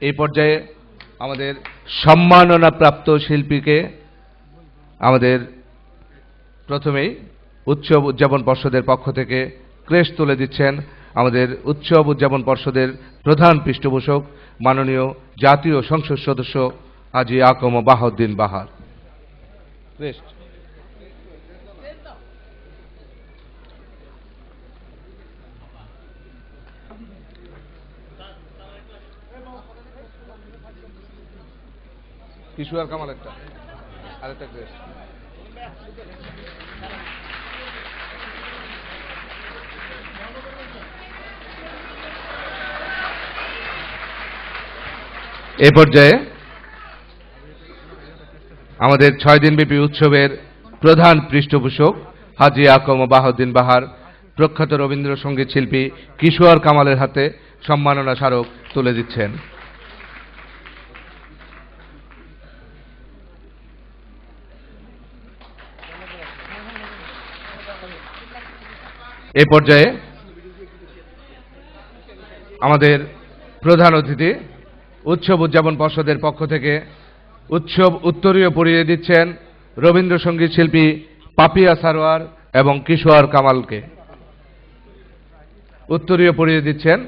এই পর্যায়ে আমাদের সম্মাননাপ্রাপ্ত শিল্পীকে আমাদের প্রথমেই উৎসব উদযাপন পর্ষদের পক্ষ থেকে ক্রেস্ট তুলে দিচ্ছেন আমাদের উৎসব উদযাপন পর্ষদের প্রধান পৃষ্ঠপোষক মাননীয় জাতীয় সংসদ সদস্য হাজী আকম বাহাউদ্দিন বাহার। ক্রেস্ট কিশোর কামাল একটা আরেকটা ক্রেস্ট। এ পর্যায়ে আমাদের 6 দিনব্যাপী উৎসবের প্রধান পৃষ্ঠপোষক হাজী আকম বাহাউদ্দিন বাহার প্রখ্যাত রবীন্দ্রসঙ্গীত শিল্পী কিশোর কামালের হাতে সম্মাননা স্মারক তুলে দিচ্ছেন। এ পর্যায়ে আমাদের প্রধান অতিথি উৎসব উদযাপন পর্ষদের পক্ষ থেকে উৎসব উত্তরীয় পরিয়ে দিচ্ছেন রবীন্দ্রসঙ্গীত শিল্পী পাপিয়া সারোয়ার এবং কিশোর কামালকে। উত্তরীয় পরিয়ে দিচ্ছেন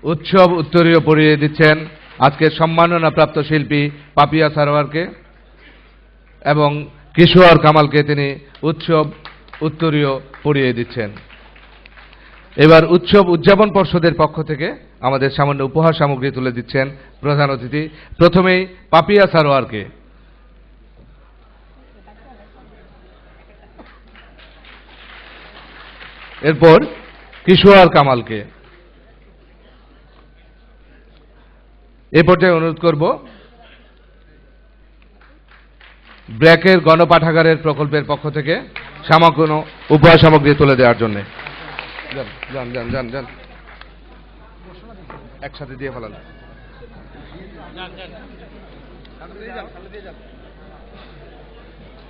উৎসব উত্তরীয় পরিয়ে দিচ্ছেন আজকের সম্মাননাপ্রাপ্ত শিল্পী পাপিয়া সারোয়ারকে এবং কিশোর কামালকে তিনি উৎসব উত্তরীয় পরিয়ে দিচ্ছেন। এবার উৎসব উদযাপন পর্ষদের পক্ষ থেকে আমাদের সামান্য উপহার সামগ্রী তুলে দিচ্ছেন প্রধান অতিথি। প্রথমেই পাপিয়া সারোয়ারকে, এরপর কিশোর কামালকে। এ পর্যায়ে অনুরোধ করব ব্র্যাকের গণপাঠাগারের প্রকল্পের পক্ষ থেকে সামান্য উপহার সামগ্রী তুলে দেওয়ার জন্য। যান যান যান যান একসাথে দিয়ে ফেলান।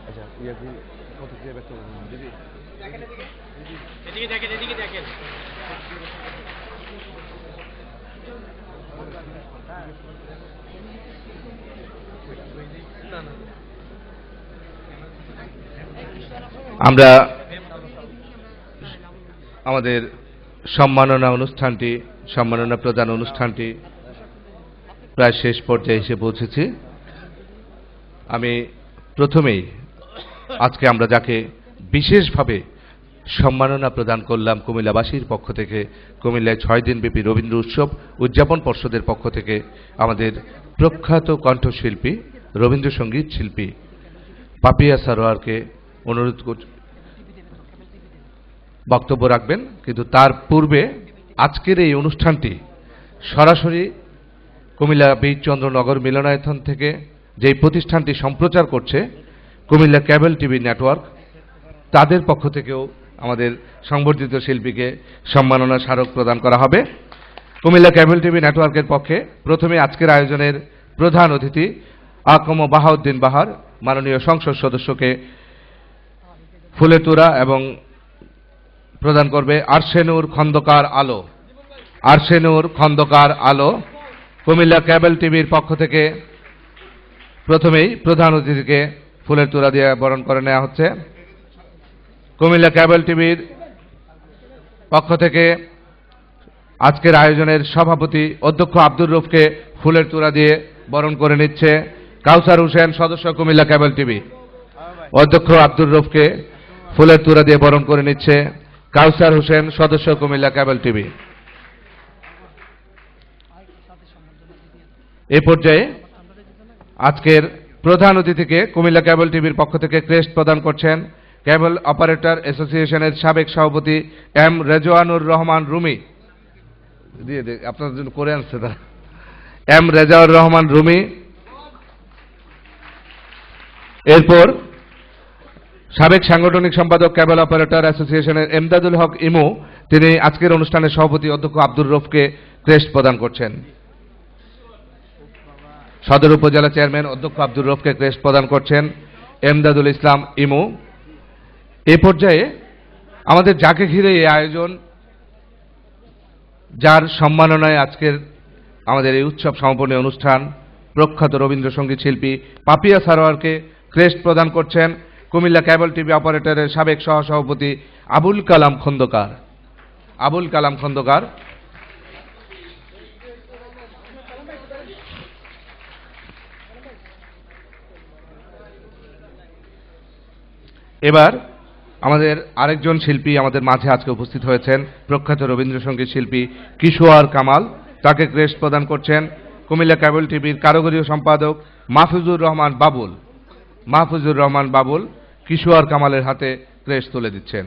আচ্ছা প্রতিক্রিয়া ব্যক্ত করুন দিদি। এদিকে দেখেন, এদিকে দেখেন। আমরা আমাদের সম্মাননা প্রদান অনুষ্ঠানটি প্রায় শেষ পর্যায়ে এসে পৌঁছেছি। আমি প্রথমেই আজকে আমরা যাকে বিশেষভাবে সম্মাননা প্রদান করলাম কুমিল্লাবাসীর পক্ষ থেকে, কুমিল্লায় 6 দিনব্যাপী রবীন্দ্র উৎসব উদযাপন পর্ষদের পক্ষ থেকে আমাদের প্রখ্যাত কণ্ঠশিল্পী রবীন্দ্রসঙ্গীত শিল্পী পাপিয়া সারোয়ারকে অনুরোধ বক্তব্য রাখবেন। কিন্তু তার পূর্বে আজকের এই অনুষ্ঠানটি সরাসরি কুমিল্লা বীরচন্দ্র নগর মিলনায়তন থেকে যেই প্রতিষ্ঠানটি সম্প্রচার করছে কুমিল্লা কেবল টিভি নেটওয়ার্ক, তাদের পক্ষ থেকেও আমাদের সংবর্ধিত শিল্পীকে সম্মাননা স্মারক প্রদান করা হবে। কুমিল্লা কেবল টিভি নেটওয়ার্কের পক্ষে প্রথমে আজকের আয়োজনের প্রধান অতিথি আকম বাহাউদ্দিন বাহার মাননীয় সংসদ সদস্যকে ফুলের তোড়া এবং প্রদান করবে আরশেনুর খন্দকার আলো। আরশেনুর খন্দকার আলো কুমিল্লা কেবল টিভির পক্ষ থেকে প্রথমেই প্রধান অতিথিকে ফুলের তোড়া দিয়ে বরণ করে নেওয়া হচ্ছে। কুমিল্লা কেবল টিভির পক্ষ থেকে আজকের আয়োজনের সভাপতি অধ্যক্ষ আব্দুর রউফকে ফুলের তোড়া দিয়ে বরণ করে নিচ্ছে কাউসার হোসেন, সদস্য কুমিল্লা কেবল টিভি। অধ্যক্ষ আব্দুর রউফকে ফুলের তোড়া দিয়ে বরণ করে নিচ্ছে কাউসার হোসেন, সদস্য কুমিল্লা কেবল টিভি। এ পর্যায়ে আজকের প্রধান অতিথিকে কুমিল্লা কেবল টিভির পক্ষ থেকে ক্রেস্ট প্রদান করছেন কেবল অপারেটর অ্যাসোসিয়েশনের সাবেক সভাপতি এম রেজওয়ানুর রহমান রুমি। দিয়ে আপনার জন্য করে আনছে তারা, এম রেজাউর রহমান রুমি। এরপর সাবেক সাংগঠনিক সম্পাদক কেবল অপারেটর অ্যাসোসিয়েশনের এমদাদুল হক ইমু, তিনি আজকের অনুষ্ঠানের সভাপতি অধ্যক্ষ আব্দুর রউফকে ক্রেস্ট প্রদান করছেন। সদর উপজেলা চেয়ারম্যান অধ্যক্ষ আব্দুর রউফকে ক্রেস্ট প্রদান করছেন এমদাদুল ইসলাম ইমু। এ পর্যায়ে আমাদের যাকে ঘিরে এই আয়োজন, যার সম্মাননায় আজকের আমাদের এই উৎসব সমাপনী অনুষ্ঠান প্রখ্যাত রবীন্দ্রসঙ্গীত শিল্পী পাপিয়া সারোয়ারকে ক্রেস্ট প্রদান করছেন কুমিল্লা কেবল টিভি অপারেটরের সাবেক সহসভাপতি আবুল কালাম খন্দকার। আবুল কালাম খন্দকার এবার আমাদের আরেকজন শিল্পী আমাদের মাঝে আজকে উপস্থিত হয়েছেন, প্রখ্যাত রবীন্দ্রসঙ্গীত শিল্পী কিশোর কামাল। তাকে ক্রেস্ট প্রদান করছেন কুমিল্লা কেবল টিভির কারিগরি সম্পাদক মাহফুজুর রহমান বাবুল। মাহফুজুর রহমান বাবুল কিশোর কামালের হাতে ক্রেস্ট তুলে দিচ্ছেন।